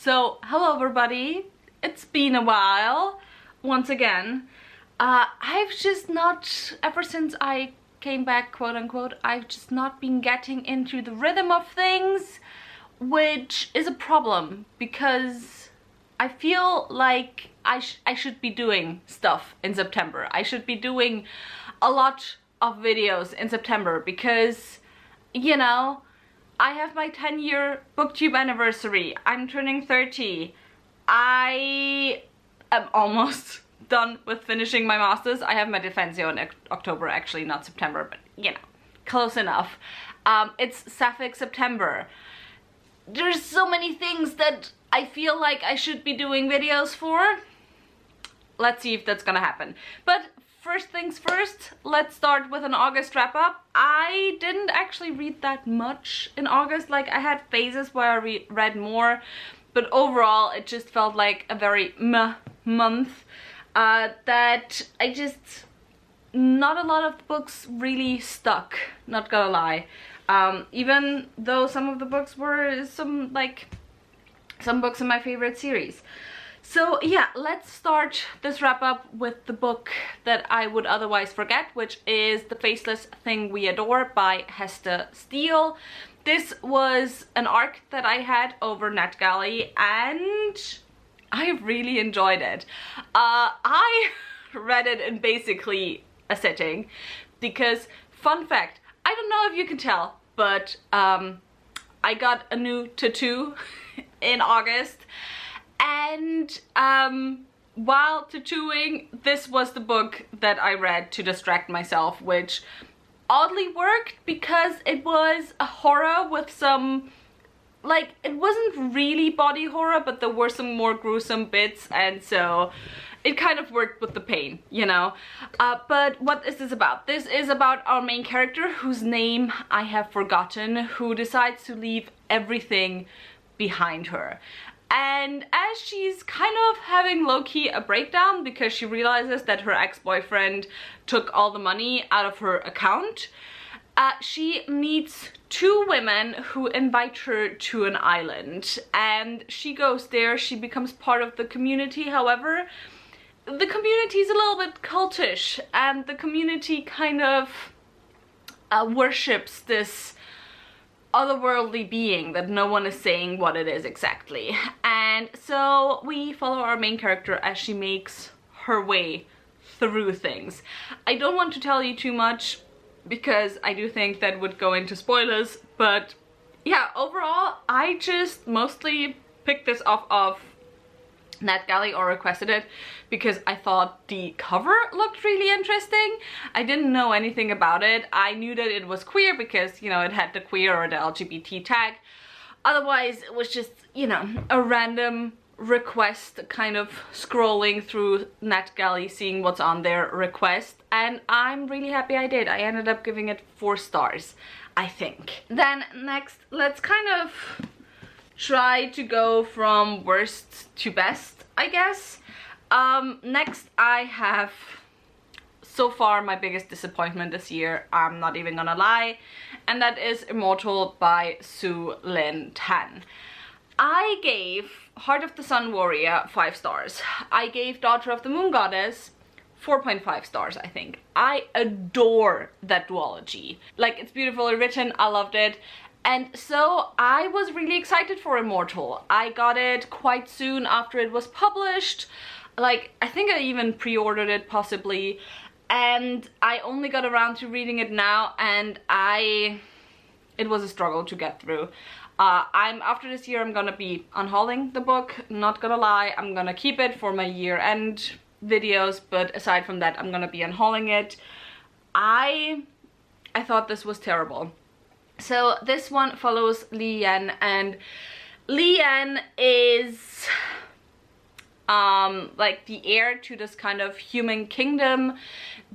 So, hello everybody, it's been a while, once again. I've just not, ever since I came back, quote unquote, I've just not been getting into the rhythm of things, which is a problem, because I feel like I should be doing stuff in September. I should be doing a lot of videos in September, because, you know, I have my 10-year booktube anniversary. I'm turning 30. I am almost done with finishing my masters. I have my defensio in October, actually, not September, but you know, close enough. It's Sapphic September. There's so many things that I feel like I should be doing videos for. Let's see if that's gonna happen. But first things first, let's start with an August wrap-up. I didn't actually read that much in August. Like, I had phases where I read more, but overall it just felt like a very meh month. That I just, not a lot of books really stuck, not gonna lie. Even though some of the books were some books in my favorite series. So yeah, let's start this wrap up with the book that I would otherwise forget, which is The Faceless Thing We Adore by Hester Steele. This was an arc that I had over NetGalley and I really enjoyed it. I read it in basically a sitting because, fun fact, I don't know if you can tell, but I got a new tattoo in August. And while tattooing, this was the book that I read to distract myself, which oddly worked because it was a horror with some, like, it wasn't really body horror, but there were some more gruesome bits, and so it kind of worked with the pain, you know. But what is this about? This is about our main character, whose name I have forgotten, who decides to leave everything behind her. And as she's kind of having low-key a breakdown because she realizes that her ex-boyfriend took all the money out of her account, she meets two women who invite her to an island. And she goes there, she becomes part of the community. However, the community is a little bit cultish, and the community kind of worships this otherworldly being that no one is saying what it is exactly. And so we follow our main character as she makes her way through things. I don't want to tell you too much because I do think that would go into spoilers, but yeah, overall I just mostly picked this off of NetGalley or requested it because I thought the cover looked really interesting. I didn't know anything about it. I knew that it was queer because, you know, it had the queer or the LGBT tag. Otherwise, it was just, you know, a random request, kind of scrolling through NetGalley, seeing what's on their request, and I'm really happy I did. I ended up giving it 4 stars, I think. Then next, let's kind of try to go from worst to best, I guess. Next I have, so far, my biggest disappointment this year, I'm not even gonna lie, and that is Immortal by Sue Lynn Tan. I gave Heart of the Sun Warrior 5 stars. I gave Daughter of the Moon Goddess 4.5 stars, I think. I adore that duology. Like, it's beautifully written, I loved it. And so I was really excited for Immortal. I got it quite soon after it was published. Like, I think I even pre-ordered it possibly. And I only got around to reading it now, and it was a struggle to get through. After this year I'm gonna be unhauling the book, not gonna lie. I'm gonna keep it for my year-end videos, but aside from that I'm gonna be unhauling it. I thought this was terrible. So this one follows Li Yan, and Li Yan is like the heir to this kind of human kingdom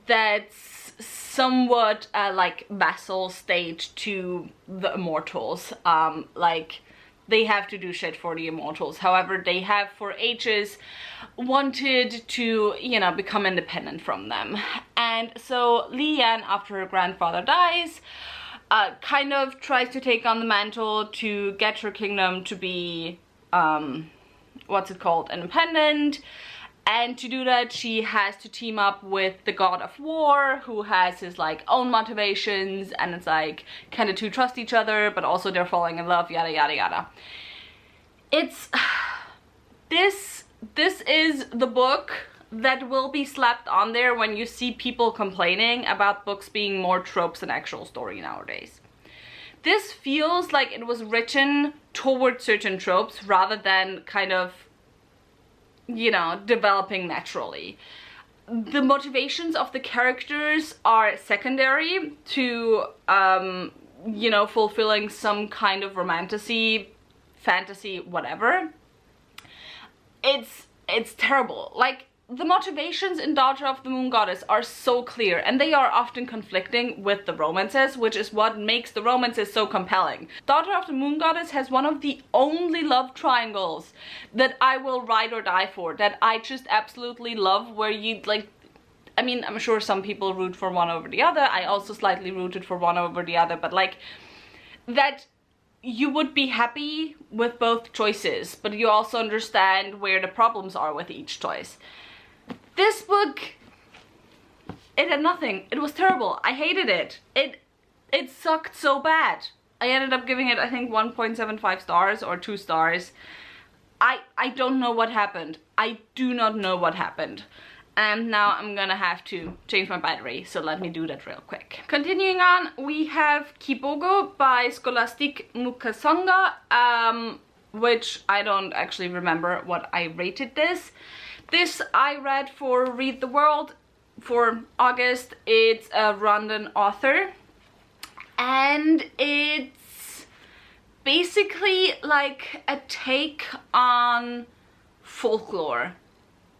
that's somewhat like vassal state to the immortals. Like, they have to do shit for the immortals. However, they have for ages wanted to, you know, become independent from them. And so Li Yan, after her grandfather dies, kind of tries to take on the mantle to get her kingdom to be what's it called, independent. And to do that, she has to team up with the god of war, who has his like own motivations, and it's like kind of two trust each other, but also they're falling in love, yada yada yada. It's this is the book that will be slapped on there when you see people complaining about books being more tropes than actual story nowadays. This feels like it was written towards certain tropes rather than kind of, you know, developing naturally. The motivations of the characters are secondary to, you know, fulfilling some kind of romantasy, fantasy, whatever. It's terrible. Like, the motivations in Daughter of the Moon Goddess are so clear, and they are often conflicting with the romances, which is what makes the romances so compelling. Daughter of the Moon Goddess has one of the only love triangles that I will ride or die for, that I just absolutely love, where you like, I mean, I'm sure some people root for one over the other. I also slightly rooted for one over the other, but like, that you would be happy with both choices, but you also understand where the problems are with each choice. This book, it had nothing. It was terrible. I hated it. It sucked so bad. I ended up giving it, I think, 1.75 stars or 2 stars. I don't know what happened. I do not know what happened. And now I'm gonna have to change my battery, so let me do that real quick. Continuing on, we have Kibogo by Scholastique Mukasonga, which I don't actually remember what I rated this. This I read for Read the World for August. It's a Rwandan author, and it's basically like a take on folklore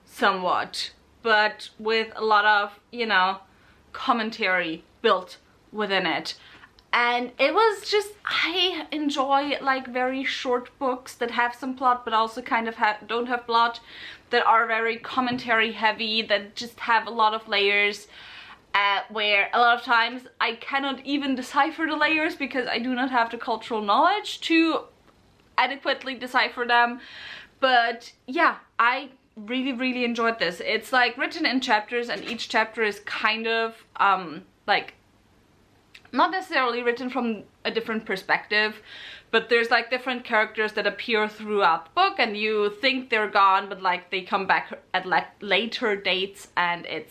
somewhat, but with a lot of, you know, commentary built within it. And it was just, I enjoy like very short books that have some plot but also kind of don't have plot, that are very commentary heavy, that just have a lot of layers, where a lot of times I cannot even decipher the layers because I do not have the cultural knowledge to adequately decipher them. But yeah, I really enjoyed this. It's like written in chapters, and each chapter is kind of like not necessarily written from a different perspective, but there's like different characters that appear throughout the book, and you think they're gone, but like they come back at like later dates, and it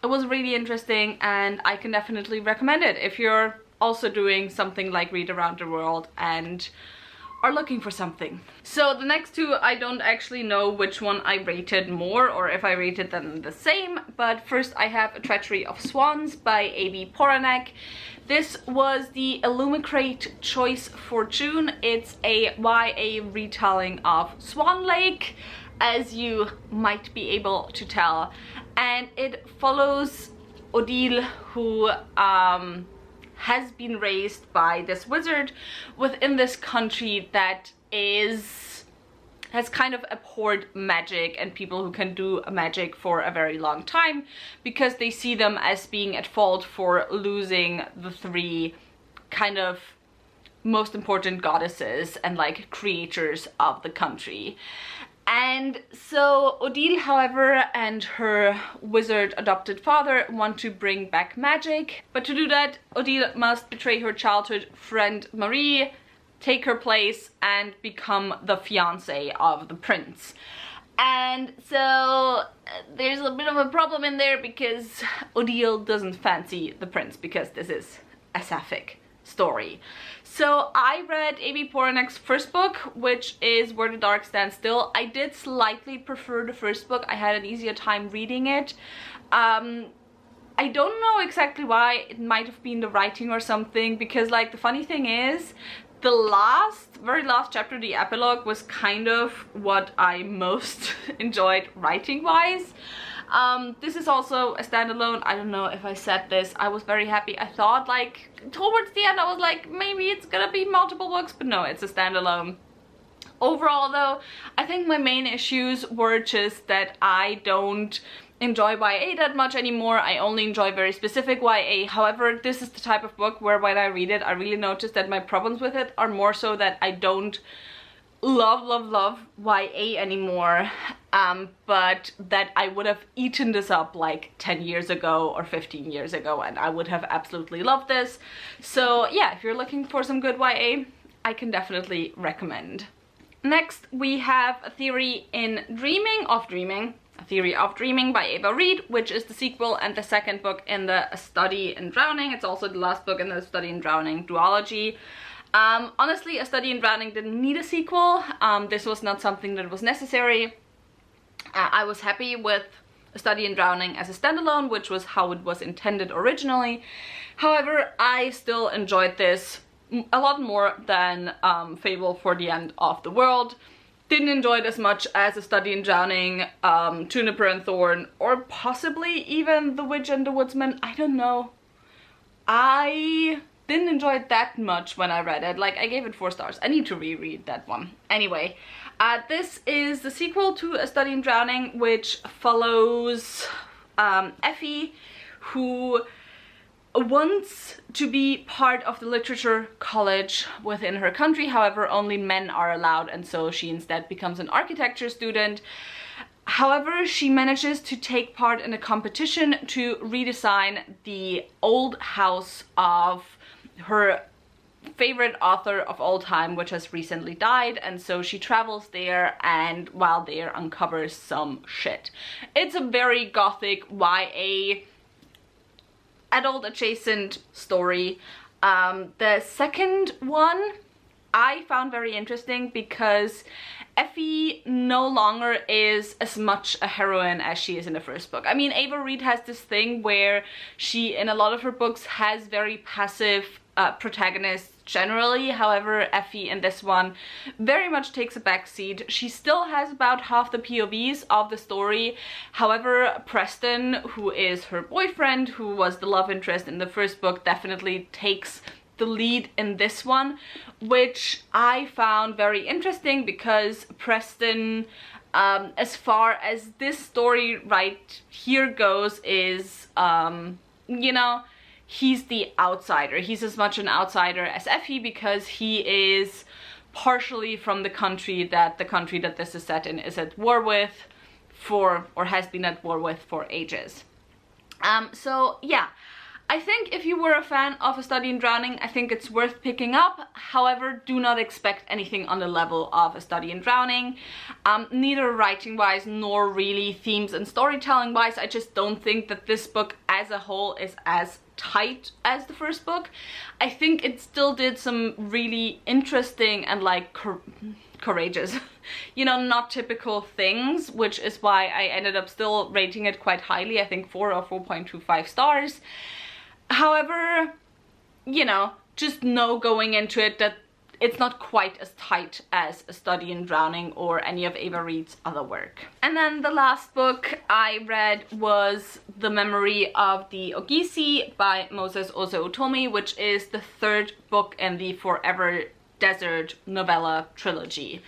was really interesting, and I can definitely recommend it if you're also doing something like Read Around the World and are looking for something. So the next two, I don't actually know which one I rated more or if I rated them the same, but first I have A Treachery of Swans by A.B. Poranek. This was the Illumicrate choice for June. It's a YA retelling of Swan Lake, as you might be able to tell, and it follows Odile, who has been raised by this wizard within this country that has kind of abhorred magic and people who can do magic for a very long time, because they see them as being at fault for losing the 3 kind of most important goddesses and like creators of the country. And so Odile, however, and her wizard adopted father want to bring back magic, but to do that, Odile must betray her childhood friend Marie, take her place, and become the fiancé of the prince. And so there's a bit of a problem in there, because Odile doesn't fancy the prince, because this is a sapphic story. So I read A.B. Poranek's first book, which is Where the Dark Stands Still. I did slightly prefer the first book. I had an easier time reading it. I don't know exactly why. It might have been the writing or something, because like the funny thing is, the very last chapter, the epilogue, was kind of what I most enjoyed writing wise. This is also a standalone. I don't know if I said this. I was very happy. I thought like towards the end I was like, maybe it's gonna be multiple books, but no, it's a standalone. Overall though, I think my main issues were just that I don't enjoy YA that much anymore. I only enjoy very specific YA. However, this is the type of book where when I read it, I really notice that my problems with it are more so that I don't love YA anymore, but that I would have eaten this up like 10 years ago or 15 years ago, and I would have absolutely loved this. So yeah, if you're looking for some good YA, I can definitely recommend. Next, we have A Theory of Dreaming by Ava Reid, which is the sequel and the second book in the Study in Drowning. It's also the last book in the Study in Drowning duology. Honestly, A Study in Drowning didn't need a sequel. This was not something that was necessary. I was happy with A Study in Drowning as a standalone, which was how it was intended originally. However, I still enjoyed this a lot more than Fable for the End of the World. Didn't enjoy it as much as A Study in Drowning, Juniper and Thorn, or possibly even The Witch and the Woodsman. I don't know. I didn't enjoy it that much when I read it. Like, I gave it 4 stars. I need to reread that one. Anyway, this is the sequel to A Study in Drowning, which follows Effie, who wants to be part of the literature college within her country. However, only men are allowed, and so she instead becomes an architecture student. However, she manages to take part in a competition to redesign the old house of her favorite author of all time, which has recently died, and so she travels there, and while there uncovers some shit. It's a very gothic YA adult adjacent story. The second one I found very interesting because Effie no longer is as much a heroine as she is in the first book. I mean, Ava Reid has this thing where she, in a lot of her books, has very passive protagonists generally. However, Effie in this one very much takes a backseat. She still has about half the POVs of the story. However, Preston, who is her boyfriend, who was the love interest in the first book, definitely takes the lead in this one, which I found very interesting because Preston, as far as this story right here goes, is, you know, he's the outsider. He's as much an outsider as Effie because he is partially from the country that this is set in is at war with or has been at war with for ages. So yeah, I think if you were a fan of A Study in Drowning, I think it's worth picking up. However, do not expect anything on the level of A Study in Drowning. Neither writing-wise nor really themes and storytelling-wise. I just don't think that this book as a whole is as tight as the first book. I think it still did some really interesting and like courageous, you know, not typical things, which is why I ended up still rating it quite highly. I think 4 or 4.25 stars. However, you know, just know going into it that it's not quite as tight as A Study in Drowning or any of Ava Reid's other work. And then the last book I read was The Memory of the Ogiesi by Moses Ozo-Otomi, which is the 3rd book in the Forever Desert novella trilogy.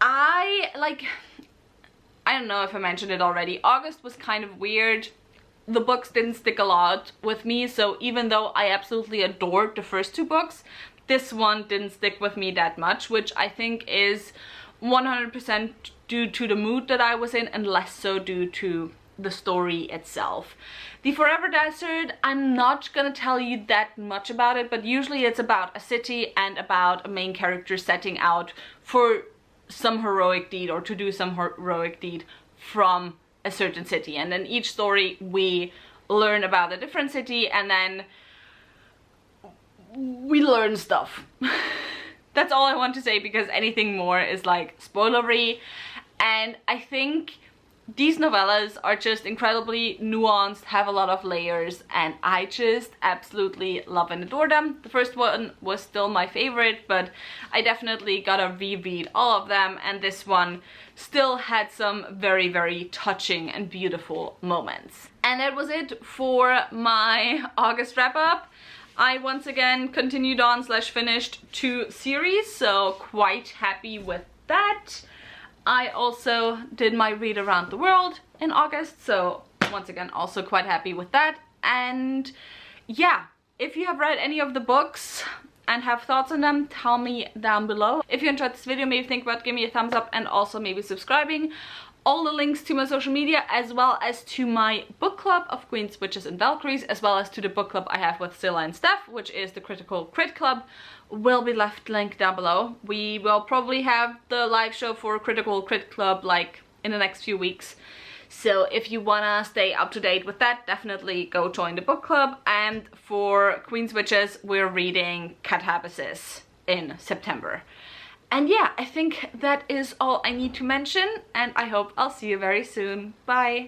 I don't know if I mentioned it already, August was kind of weird. The books didn't stick a lot with me, so even though I absolutely adored the first 2 books, this one didn't stick with me that much, which I think is 100% due to the mood that I was in and less so due to the story itself. The Forever Desert, I'm not gonna tell you that much about it, but usually it's about a city and about a main character setting out for some heroic deed or to do some heroic deed from a certain city, and then each story we learn about a different city and then we learn stuff. That's all I want to say because anything more is like spoilery, and I think these novellas are just incredibly nuanced, have a lot of layers, and I just absolutely love and adore them. The first one was still my favorite, but I definitely gotta reread all of them, and this one still had some very, very touching and beautiful moments. And that was it for my August wrap-up. I once again continued on / finished 2 series, so quite happy with that. I also did my read around the world in August, so once again also quite happy with that. And yeah, if you have read any of the books, and have thoughts on them, tell me down below. If you enjoyed this video, maybe think about giving me a thumbs up and also maybe subscribing. All the links to my social media, as well as to my book club of Queens, Witches and Valkyries, as well as to the book club I have with Scylla and Steph, which is the Critical Crit Club, will be left linked down below. We will probably have the live show for Critical Crit Club like in the next few weeks. So if you wanna stay up to date with that, definitely go join the book club. And for Queens Witches, we're reading Catabasis in September. And yeah, I think that is all I need to mention, and I hope I'll see you very soon. Bye!